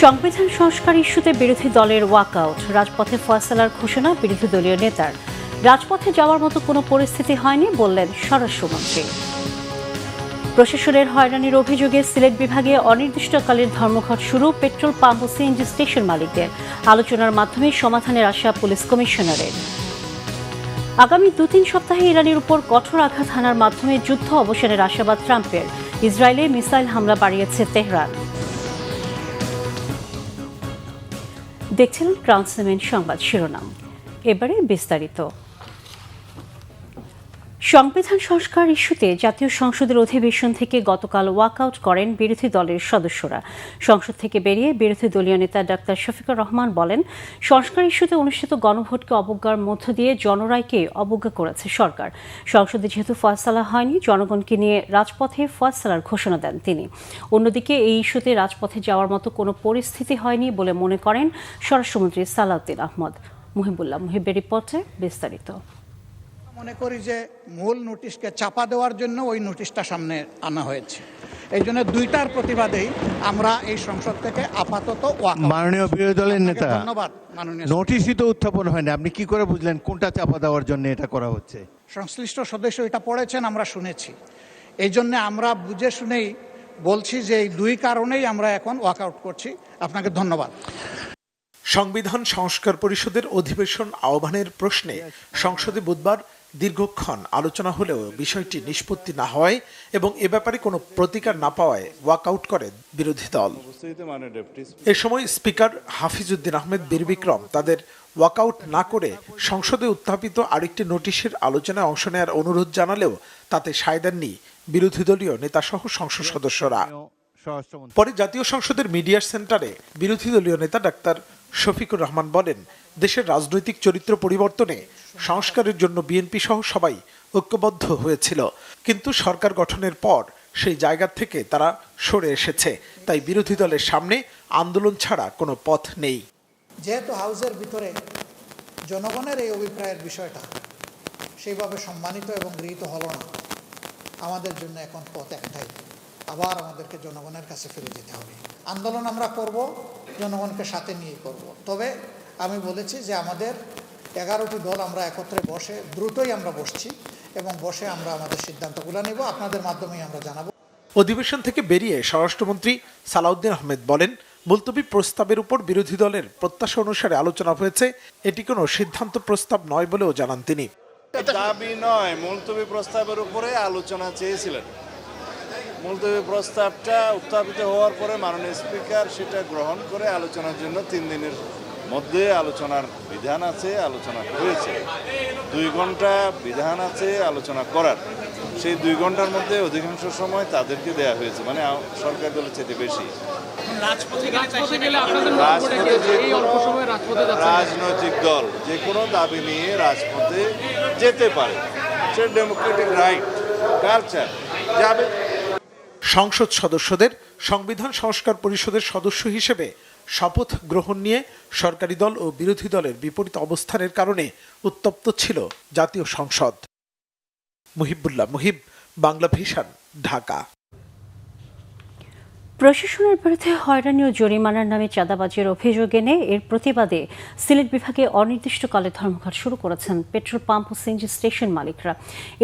সংবিধান সংস্কার ইস্যুতে বিরোধী দলের ওয়াকআউট, রাজপথে ফয়সালার ঘোষণা বিরোধী দলীয় নেতার। রাজপথে যাওয়ার মতো কোনো পরিস্থিতি হয়নি বললেন স্বরাষ্ট্রমন্ত্রী। প্রশাসনের হয়রানির অভিযোগে সিলেট বিভাগে অনির্দিষ্টকালের ধর্মঘট শুরু, পেট্রোল পাম্প ও সিএনজি স্টেশন মালিকদের। আলোচনার মাধ্যমে সমাধানের আশা পুলিশ কমিশনারের। আগামী 2-3 সপ্তাহে ইরানের উপর কঠোর আঘাত হানার মাধ্যমে যুদ্ধ অবসানের আশাবাদ ট্রাম্পের। ইসরায়েলে মিসাইল হামলা বাড়িয়েছে তেহরান। দেখছিলেন ক্রাউন সিমেন্ট সংবাদ শিরোনাম, এবারে বিস্তারিত। সংবিধান সংস্কার ইস্যুতে জাতীয় সংসদের অধিবেশন থেকে গতকাল ওয়াকআউট করেন বিরোধী দলের সদস্যরা। সংসদ থেকে বেরিয়ে বিরোধী দলীয় নেতা ডাক্তার শফিকুর রহমান বলেন, সংস্কার ইস্যুতে অনুষ্ঠিত গণভোটকে অবজ্ঞার মধ্য দিয়ে জনরায়কে অবজ্ঞা করেছে সরকার। সংসদে যেহেতু ফয়সালা হয়নি, জনগণকে নিয়ে রাজপথে ফয়সালার ঘোষণা দেন তিনি। অন্যদিকে এই ইস্যুতে রাজপথে যাওয়ার মতো কোনো পরিস্থিতি হয়নি বলে মনে করেন স্বরাষ্ট্রমন্ত্রী সালাউদ্দিন আহমদ। মুহিবুল্লাহ মুহিবের রিপোর্টে বিস্তারিত। মনে করি যে মূল নোটিশকে চাপা দেওয়ার জন্য ওই নোটিশটা সামনে আনা হয়েছে। এই জন্য দুইটার প্রতিবাদেই আমরা এই সংসদ থেকে আপাতত মাননীয় বিরোধী দলের নেতা, ধন্যবাদ মাননীয়। নোটিশই তো উত্থাপন হয়নি, আপনি কি করে বুঝলেন কোনটা চাপা দেওয়ার জন্য এটা করা হচ্ছে? সংশ্লিষ্ট সদস্য এটা পড়েছেন, আমরা শুনেছি। এই জন্য আমরা বুঝে শুনেই বলছি যে এই দুই কারণেই আমরা এখন ওয়াকআউট করছি। আপনাকে ধন্যবাদ। সংবিধান সংস্কার পরিষদের অধিবেশন আহ্বানের প্রশ্নে সংসদে বুধবার দীর্ঘক্ষণ আলোচনা হলেও বিষয়টি নিষ্পত্তি না হওয়ায় এবং এ ব্যাপারে কোনো প্রতিকার না পাওয়ায় ওয়াকআউট করেন বিরোধী দল। এ সময় স্পিকার হাফিজউদ্দিন আহমেদ বীরবিক্রম তাদের ওয়াকআউট না করে সংসদে উত্থাপিত আরেকটি নোটিশের আলোচনায় অংশ নেওয়ার অনুরোধ জানালেও তাতে সায় দেননি বিরোধী দলীয় নেতাসহ সংসদ সদস্যরা। পরে জাতীয় সংসদের মিডিয়া সেন্টারে বিরোধী দলীয় নেতা ডাক্তার শফিকুর রহমান বলেন, দেশের রাজনৈতিক চরিত্র পরিবর্তনে সংস্কারের জন্য বিএনপি সহ সবাই ঐক্যবদ্ধ হয়েছিল, কিন্তু সরকার গঠনের পর সেই জায়গা থেকে তারা সরে এসেছে। তাই বিরোধী দলের সামনে আন্দোলন ছাড়া কোনো পথ নেই। যেহেতু হাউসের ভিতরে জনগণের এই অভিপ্রায়ের বিষয়টা সেইভাবে সম্মানিত এবং গৃহীত হলো না, আমাদের জন্য এখন পথ একটাই, আবার আমাদেরকে জনগণের কাছে ফিরে যেতে হবে। আন্দোলন আমরা করব, জনগণকে সাথে নিয়ে করব। তবে আমি বলেছি যে আমাদের 11টি দল আমরা একত্রে বসে, দ্রুতই আমরা বসছি এবং বসে আমরা আমাদের সিদ্ধান্তগুলো নেব, আপনাদের মাধ্যমেই আমরা জানাবো। অধিবেশন থেকে বেরিয়ে স্বরাষ্ট্রমন্ত্রী সালাউদ্দিন আহমেদ বলেন, মুলতবি প্রস্তাবের উপর বিরোধী দলের প্রত্যাশা অনুসারে আলোচনা হয়েছে, এটি কোনো সিদ্ধান্ত প্রস্তাব নয় বলেও জানান তিনি। দাবি নয়, মুলতবি প্রস্তাবের উপরে আলোচনা চেয়েছিলেন। মুলতবি প্রস্তাবটা উত্থাপিত হওয়ার পরে মাননীয় স্পিকার সেটা গ্রহণ করে আলোচনার জন্য 3 দিনের মধ্যে আলোচনার বিধান আছে, আলোচনা হয়েছে। 2 ঘন্টা বিধান আছে আলোচনা করার, সেই 2 ঘন্টার মধ্যে অধিকাংশ সময় তাদেরকে দেয়া হয়েছে, মানে সরকার দলের চেয়ে বেশি। রাজনৈতিক দল যে কোনো দাবি নিয়ে রাজপথে যেতে পারে, সে ডেমোক্রেটিক রাইট, কালচার যাবে। সংসদ সদস্যদের সংবিধান সংস্কার পরিষদের সদস্য হিসেবে শপথ গ্রহণ নিয়ে সরকারি দল ও বিরোধী দলের বিপরীত অবস্থানের কারণে উত্তপ্ত ছিল জাতীয় সংসদ। মুহিবুল্লাহ মুহিব, বাংলা ভিশন, ঢাকা। প্রশাসনের বিরুদ্ধে হয়রানি ও জরিমানার নামে চাঁদাবাজির অভিযোগ এনে এর প্রতিবাদে সিলেট বিভাগে অনির্দিষ্টকালে ধর্মঘট শুরু করেছেন পেট্রোল পাম্প ও সিএনজি স্টেশন মালিকরা।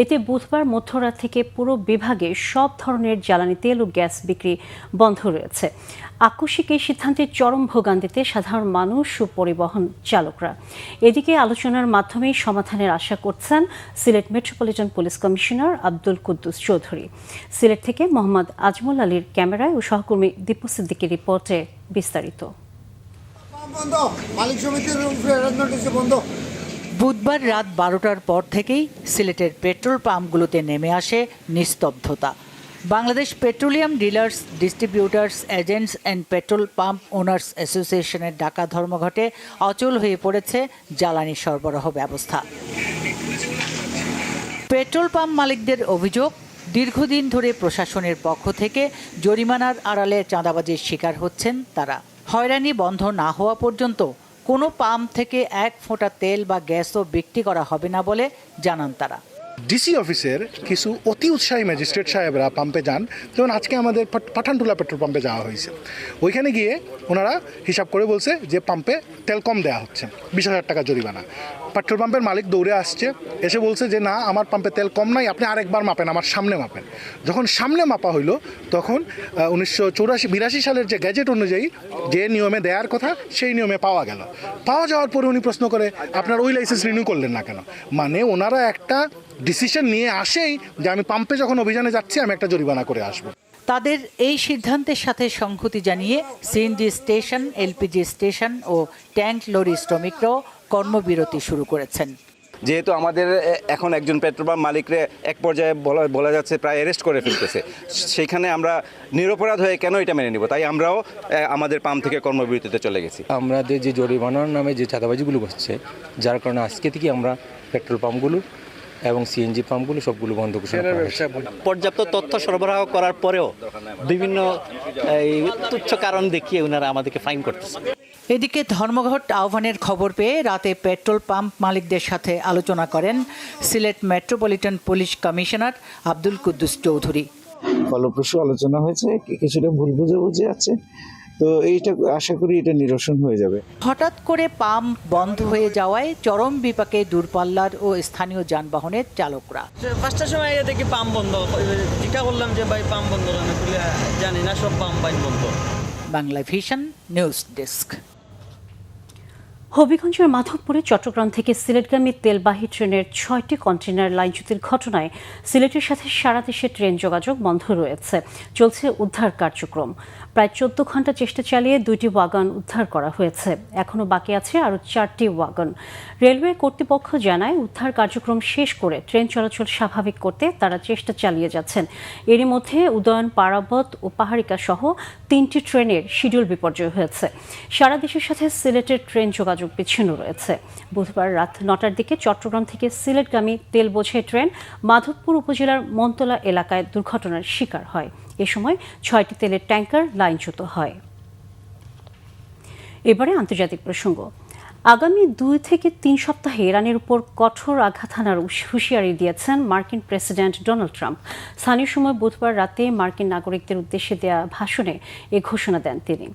এতে বুধবার মধ্যরাত থেকে পুরো বিভাগে সব ধরনের জ্বালানি তেল ও গ্যাস বিক্রি বন্ধ রয়েছে। আকস্মিক এই সিদ্ধান্তে চরম ভোগান্তিতে সাধারণ মানুষ ও পরিবহন চালকরা। এদিকে আলোচনার মাধ্যমে সমাধানের আশা করছেন Sylhet metropolitan police commissioner Abdul Quddus Chowdhury. Sylhet থেকে মোহাম্মদ আজমল আলীর ক্যামেরায় ও সহকর্মী দীপু সিদ্দিকের রিপোর্টে বিস্তারিত। বুধবার রাত 12টার পর থেকেই সিলেটের পেট্রোল পাম্পগুলোতে নেমে আসে নিস্তব্ধতা। Bangladesh petroleum dealers, distributors, agents and petrol pump owners অ্যাসোসিয়েশনের ডাকা ধর্মঘটে অচল হয়ে পড়েছে জ্বালানি সরবরাহ ব্যবস্থা। পেট্রোল পাম্প মালিকদের অভিযোগ, দীর্ঘদিন ধরে প্রশাসনের পক্ষ থেকে জরিমানার আড়ালে চাঁদাবাজির শিকার হচ্ছেন তারা। হয়রানি বন্ধ না হওয়া পর্যন্ত কোনো পাম্প থেকে 1 ফোঁটা তেল বা গ্যাসও বিক্রি করা হবে না বলে জানান তারা। ডিসি অফিসের কিছু অতি উৎসাহী ম্যাজিস্ট্রেট সাহেবরা পাম্পে যান, যেমন আজকে আমাদের পাঠানটুলা পেট্রোল পাম্পে যাওয়া হয়েছে। ওইখানে গিয়ে ওনারা হিসাব করে বলছে যে পাম্পে তেল কম দেওয়া হচ্ছে, 20,000 টাকা জরিমানা। পেট্রোল পাম্পের মালিক দৌড়ে আসছে, এসে বলছে যে না, আমার পাম্পে তেল কম নাই, আপনি আরেকবার মাপেন, আমার সামনে মাপেন। যখন সামনে মাপা হইলো তখন 1982 সালের যে গ্যাজেট অনুযায়ী যে নিয়মে দেওয়ার কথা সেই নিয়মে পাওয়া গেল। পাওয়া যাওয়ার পরে উনি প্রশ্ন করে আপনার ওই লাইসেন্স রিনিউ করলেন না কেন? মানে ওনারা একটা ডিসিশন নিয়ে আসেই যে আমি পাম্পে যখন অভিযানে যাচ্ছি আমি একটা জরিমানা করে আসবো। তাদের এই সিদ্ধান্তের সাথে সংহতি জানিয়ে সিএনজি স্টেশন, এলপিজি স্টেশন ও ট্যাঙ্ক লরি শ্রমিকরাও কর্মবিরতি শুরু করেছেন। যেহেতু আমাদের এখন একজন পেট্রোল পাম্প মালিকরে এক পর্যায়ে বলা যাচ্ছে প্রায় অ্যারেস্ট করে ফেলতেছে, সেইখানে আমরা নিরপরাধ হয়ে কেন এটা মেনে নিব? তাই আমরাও আমাদের পাম্প থেকে কর্মবিরতিতে চলে গেছি। আমাদের যে জরিমানার নামে যে চাঁদাবাজিগুলো হচ্ছে, যার কারণে আজকে থেকে আমরা পেট্রোল পাম্পগুলো এবং সিএনজি পাম্পগুলো সবগুলো বন্ধ ঘোষণা করা হয়েছে। পর্যাপ্ত তথ্য সরবরাহ করার পরেও বিভিন্ন তুচ্ছ কারণ দেখিয়ে ওনারা আমাদেরকে ফাইন করতেছে। এদিকে ধর্মঘট আহ্বানের খবর পেয়ে রাতে পেট্রোল পাম্প মালিকদের সাথে আলোচনা করেন Sylhet metropolitan police commissioner Abdul Quddus Chowdhury. ফলপ্রসূ আলোচনা হয়েছে, কিছুটা ভুল বুঝে আছে, তো এইটা আশা করি এটা নিরসন হয়ে যাবে। হঠাৎ করে পাম্প বন্ধ হয়ে যাওয়ায় চরম বিপাকে দূরপাল্লার ও স্থানীয় যানবাহনের চালকরা। 5টার সময় দেখি পাম্প বন্ধ, জিজ্ঞাসা করলাম যে ভাই পাম্প বন্ধ কেন, জানি না সব পাম্প বন্ধ। Bangla vision news desk. হবিগঞ্জের মাধবপুরে চট্টগ্রাম থেকে সিলেটগামী তেলবাহী ট্রেনের 6টি কন্টেইনার লাইনচ্যুতির ঘটনায় সিলেটের সাথে সারা দেশে ট্রেন যোগাযোগ বন্ধ রয়েছে। চলছে উদ্ধার কার্যক্রম। প্রায় 14 ঘন্টা চেষ্টা চালিয়ে 2টি ওয়াগন উদ্ধার করা হয়েছে। এখনও বাকি আছে আরও 4টি ওয়াগন। রেলওয়ে কর্তৃপক্ষ জানায় উদ্ধার কার্যক্রম শেষ করে ট্রেন চলাচল স্বাভাবিক করতে তারা চেষ্টা চালিয়ে যাচ্ছেন। এরই মধ্যে উদয়ন, পারাবত ও পাহাড়িকা সহ 3টি ট্রেনের শিডিউল বিপর্যয় হয়েছে। সারা দেশের সাথে সিলেটের ট্রেন যোগাযোগ বিচ্ছিন্ন রয়েছে। বুধবার রাত 9টার দিকে চট্টগ্রাম থেকে সিলেটগামী তেল বোঝাই ট্রেন মাধবপুর উপজেলার মন্তলা এলাকায় দুর্ঘটনার শিকার হয়। এ সময় 6টি তেলের ট্যাঙ্কার লাইনচ্যুত হয়। এবারে আন্তর্জাতিক প্রসঙ্গ। আগামী 2 থেকে 3 সপ্তাহে ইরানের উপর কঠোর আঘাত হানার হুঁশিয়ারি দিয়েছেন মার্কিন প্রেসিডেন্ট ডোনাল্ড ট্রাম্প। স্থানীয় সময় বুধবার রাতে মার্কিন নাগরিকদের উদ্দেশ্যে দেয়া ভাষণে এ ঘোষণা দেন তিনি।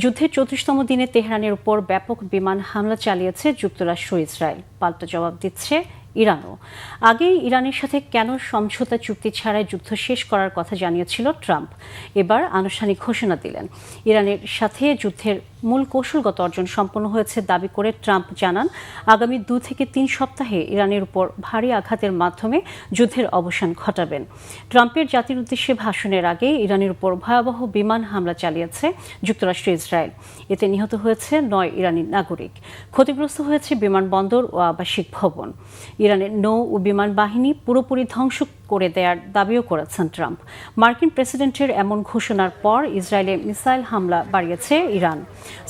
যুদ্ধের 34তম দিনে তেহরানের উপর ব্যাপক বিমান হামলা চালিয়েছে যুক্তরাষ্ট্র, ইসরায়েল। পাল্টা জবাব দিচ্ছে ইরানও। আগেই ইরানের সাথে কেন সমঝোতা চুক্তি ছাড়াই যুদ্ধ শেষ করার কথা জানিয়েছিল ট্রাম্প। এবার আনুষ্ঠানিক ঘোষণা দিলেন। ইরানের সাথে যুদ্ধের মূল কৌশলগত অর্জন সম্পন্ন হয়েছে দাবি করে ট্রাম্প জানান, আগামী 2 থেকে 3 সপ্তাহে ইরানের উপর ভারী আঘাতের মাধ্যমে যুদ্ধের অবসান ঘটাবেন। ট্রাম্পের জাতির উদ্দেশ্যে ভাষণের আগে ইরানের উপর ভয়াবহ বিমান হামলা চালিয়েছে যুক্তরাষ্ট্র, ইসরায়েল। এতে নিহত হয়েছে 9 ইরানি নাগরিক। ক্ষতিগ্রস্ত হয়েছে বিমানবন্দর ও আবাসিক ভবন। ইরানের নৌ ও বিমান বাহিনী পুরোপুরি ধ্বংস করে দেওয়ার দাবিও করেছেন ট্রাম্প। মার্কিন প্রেসিডেন্টের এমন ঘোষণার পর ইসরায়েলে মিসাইল হামলা বাড়িয়েছে ইরান।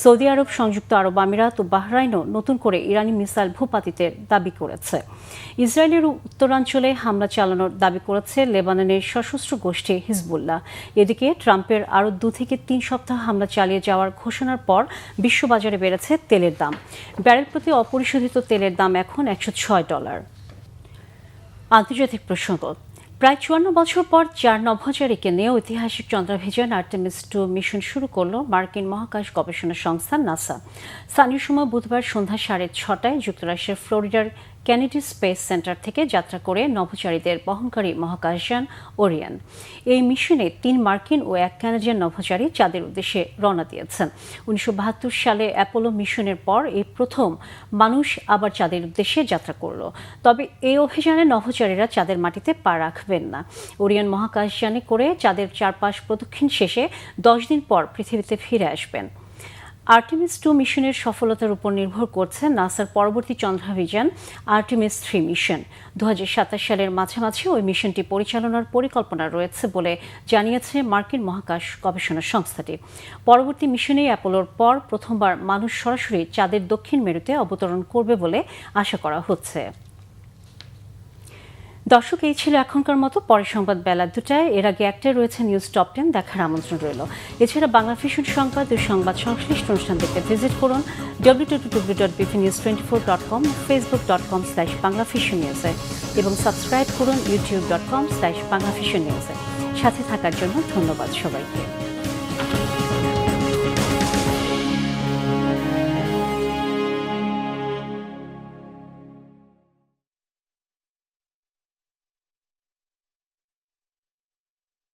সৌদি আরব, সংযুক্ত আরব আমিরাত ও বাহরাইনও নতুন করে ইরানি মিসাইল ভূপাতিতের দাবি করেছে। ইসরায়েলের উত্তরাঞ্চলে হামলা চালানোর দাবি করেছে লেবাননের সশস্ত্র গোষ্ঠী হিজবুল্লাহ। এদিকে ট্রাম্পের আরও 2 থেকে 3 সপ্তাহ হামলা চালিয়ে যাওয়ার ঘোষণার পর বিশ্ববাজারে বেড়েছে তেলের দাম। ব্যারেল প্রতি অপরিশোধিত তেলের দাম এখন $106। আন্তর্জাতিক প্রসঙ্গ। প্রায় 54 বছর পর 4 নভোচারীকে নিয়ে ঐতিহাসিক চন্দ্রাভিযান আর্টেমিস 2 মিশন শুরু করল মার্কিন মহাকাশ গবেষণা সংস্থা নাসা। স্থানীয় সময় বুধবার সন্ধ্যা 6:30টায় যুক্তরাষ্ট্রের ফ্লোরিডার কেনেডি স্পেস সেন্টার থেকে যাত্রা করে নভোচারীদের বহনকারী মহাকাশযান ওরিয়ন। এই মিশনে 3 মার্কিন ও 1 কানাডিয়ান নভোচারী চাঁদের উদ্দেশ্যে রওনা দিয়েছেন। 1972 সালে অ্যাপোলো মিশনের পর এই প্রথম মানুষ আবার চাঁদের উদ্দেশ্যে যাত্রা করল। তবে এই অভিযানে নভোচারীরা চাঁদের মাটিতে পা রাখবেন না। ওরিয়ন মহাকাশযানে করে চাঁদের চারপাশ প্রদক্ষিণ শেষে 10 দিন পর পৃথিবীতে ফিরে আসবেন। আর্টেমিস 2 মিশনের সফলতার উপর নির্ভর করছে নাসার পরবর্তী চন্দ্রাভিযান আর্টেমিস 3 মিশন। 2027 সালের মাঝামাঝি ওই মিশনটি পরিচালনার পরিকল্পনা রয়েছে বলে জানিয়েছে মার্কিন মহাকাশ গবেষণা সংস্থাটি। পরবর্তী মিশনে অ্যাপোলোর পর প্রথমবার মানুষ সরাসরি চাঁদের দক্ষিণ মেরুতে অবতরণ করবে বলে আশা করা হচ্ছে। দর্শক, এই ছিল এখনকার মতো। পরের সংবাদ বেলা 2টায়। এর আগে একটাই রয়েছে নিউজ টপ 10 দেখার আমন্ত্রণ রইল। এছাড়া বাংলা ভিশন সংবাদ ও সংবাদ সংশ্লিষ্ট অনুষ্ঠান দেখতে ভিজিট করুন www.bpnews24.com, facebook.com/banglavisionnews এবং সাবস্ক্রাইব করুন youtube.com/banglavisionnews। সাথে থাকার জন্য ধন্যবাদ সবাইকে।